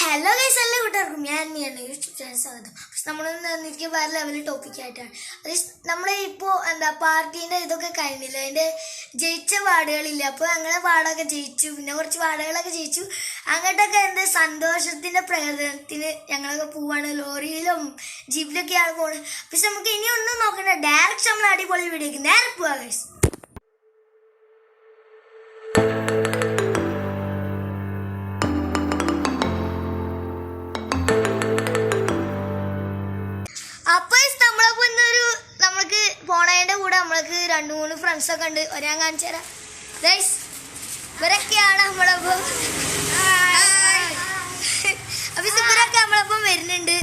Hello guys, എല്ലാ കൂട്ടുകാർക്കും ഞാൻ യൂട്യൂബ് ചാനൽ സ്വാഗതം. പക്ഷെ നമ്മളൊന്ന് എനിക്ക് വേറെ ലെവലിൽ ടോപ്പിക്കായിട്ടാണ്. അത് നമ്മളെ ഇപ്പോൾ പാർട്ടീൻ്റെ ഇതൊക്കെ കഴിഞ്ഞില്ല, അതിൻ്റെ ജയിച്ച വാർഡുകളില്ല. അപ്പോൾ അങ്ങനെ വാർഡൊക്കെ ജയിച്ചു, പിന്നെ കുറച്ച് വാർഡുകളൊക്കെ ജയിച്ചു. അങ്ങോട്ടൊക്കെ സന്തോഷത്തിൻ്റെ പ്രകടനത്തിന് ഞങ്ങളൊക്കെ പോവാണ്. ലോറിയിലും ജീപ്പിലൊക്കെയാണ് പോകുന്നത്. പക്ഷെ നമുക്ക് ഇനി ഒന്നും നോക്കണ്ട, ഡയറക്റ്റ് നമ്മൾ അടിപൊളി വീഡിയോക്ക് നേരെ പോവാ ഗൈസ്. നമ്മൾക്ക് പോണതിൻ്റെ കൂടെ നമ്മൾക്ക് 2-3 ഫ്രണ്ട്സൊക്കെ ഉണ്ട്. ഞാൻ കാണിച്ചു തരാം ഗൈസ്. ഇവരൊക്കെയാണ് നമ്മളപ്പം ഇവരൊക്കെ നമ്മളപ്പം വരുന്നുണ്ട്.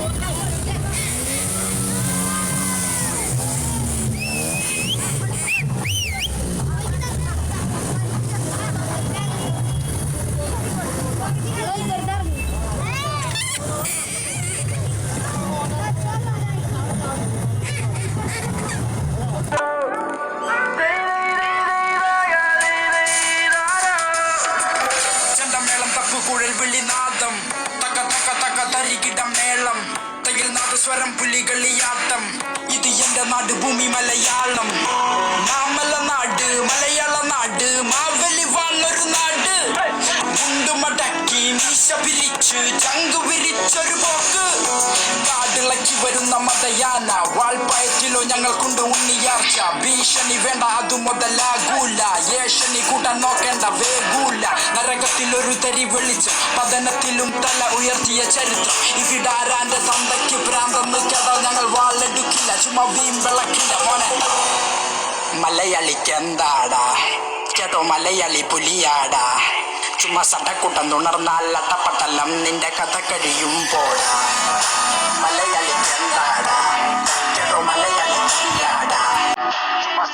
സ്വരം പുലികളിയാട്ടം, ഇത് എന്റെ നാട് ഭൂമി മലയാളം. മാമല നാട്, മലയാള നാട്, മാവലി വാണൊരു നാട്. മുണ്ടുമടക്കി മീശ പിരിച്ച് ചങ്കു വിരിച്ചൊരു പോക്ക്. കാടിളക്കി വരുന്ന മതയാന, വാൾപ്പയറ്റിലോ ഞങ്ങൾക്കുണ്ട് ഉണ്ണിയാർച്ച. ഭീഷണി വേണ്ട, അതു മുതലാകൂല. ഏഷണി കൂട്ടാൻ നോക്കേണ്ട വേഗൂല. നരകത്തിലൊരു തരി വെളിച്ചം, പതനത്തിലും തല ഉയർത്തിയ ചരിത്രം. ഇവിടാരാന്റെ തന്തയ്ക്ക് ഭ്രാന്തെന്ന് കേട്ടാൽ ഞങ്ങൾ വാളെടുക്കില്ല, ചുമ്മാ വീമ്പിളക്കില്ല മോനെ. മലയാളിക്ക് എന്താടാ കേട്ടോ, മലയാളി പുലിയാടാ. ചുമ്മാ സട്ടക്കൂട്ടം തുണർന്നാൽ അട്ടപ്പട്ടലം നിന്റെ കഥ കഴിയുമ്പോഴാ. മലയാളിക്ക് എന്താടാ കേട്ടോ, മലയാളി പുലിയാടാ. ചുമ്മാ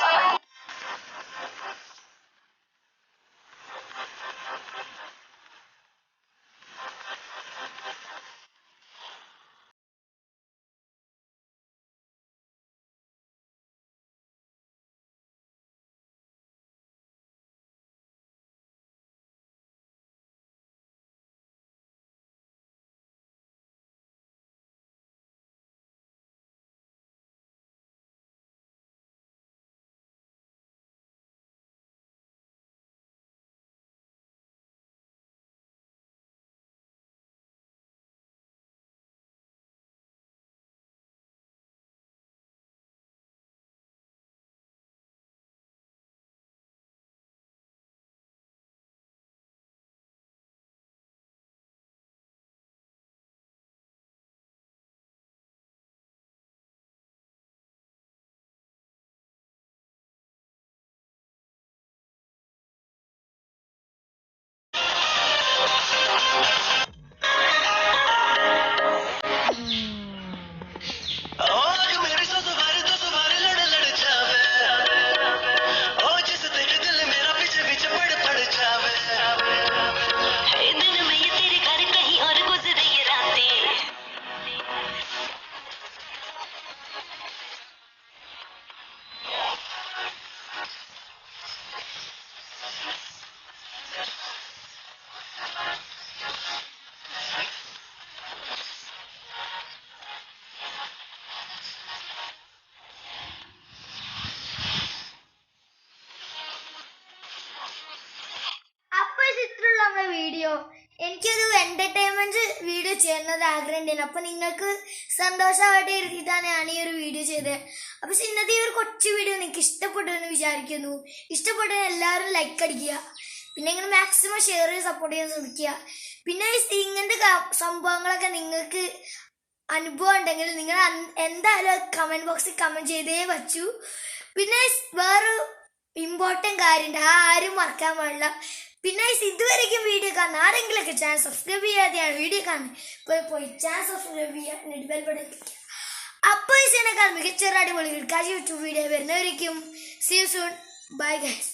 നമ്മുടെ വീഡിയോ എനിക്കൊരു എന്റർടൈൻമെന്റ് വീഡിയോ ചെയ്യുന്നത് ആഗ്രഹം ഉണ്ടായിരുന്നു. അപ്പൊ നിങ്ങൾക്ക് സന്തോഷമായിട്ട് ഇരുത്തിയിട്ടാണ് ഞാൻ ഈ ഒരു വീഡിയോ ചെയ്തത്. അപ്പൊ ഇന്നത്തെ ഈ ഒരു കൊച്ചു വീഡിയോ നിങ്ങൾക്ക് ഇഷ്ടപ്പെട്ടു എന്ന് വിചാരിക്കുന്നു. ഇഷ്ടപ്പെട്ട എല്ലാവരും ലൈക്ക് അടിക്കുക, പിന്നെ ഇങ്ങനെ മാക്സിമം ഷെയർ ചെയ്ത് സപ്പോർട്ട് ചെയ്യാൻ ശ്രമിക്കുക. പിന്നെ ഇങ്ങനത്തെ സംഭവങ്ങളൊക്കെ നിങ്ങൾക്ക് അനുഭവം ഉണ്ടെങ്കിൽ നിങ്ങൾ എന്തായാലും കമന്റ് ബോക്സിൽ കമന്റ് ചെയ്തേ വച്ചു. പിന്നെ വേറെ ഇമ്പോർട്ടൻ്റ് കാര്യമുണ്ട്, ആരും മറക്കാൻ പാടില്ല. പിന്നെ ഇതുവരെയും വീഡിയോ കാണുന്ന ആരെങ്കിലൊക്കെ ചാനൽ സബ്സ്ക്രൈബ് ചെയ്യാതെയാണ് വീഡിയോ കാണുന്നത്, പോയി ചാനൽ സബ്സ്ക്രൈബ് ചെയ്യുക, ബെൽ ബട്ടൺ ക്ലിക്ക്. അപ്പോൾ ഇതിനേക്കാൾ മികച്ചൊരു അടിപൊളി യൂട്യൂബ് വീഡിയോ വരുന്നവരേക്കും see you soon. Bye guys.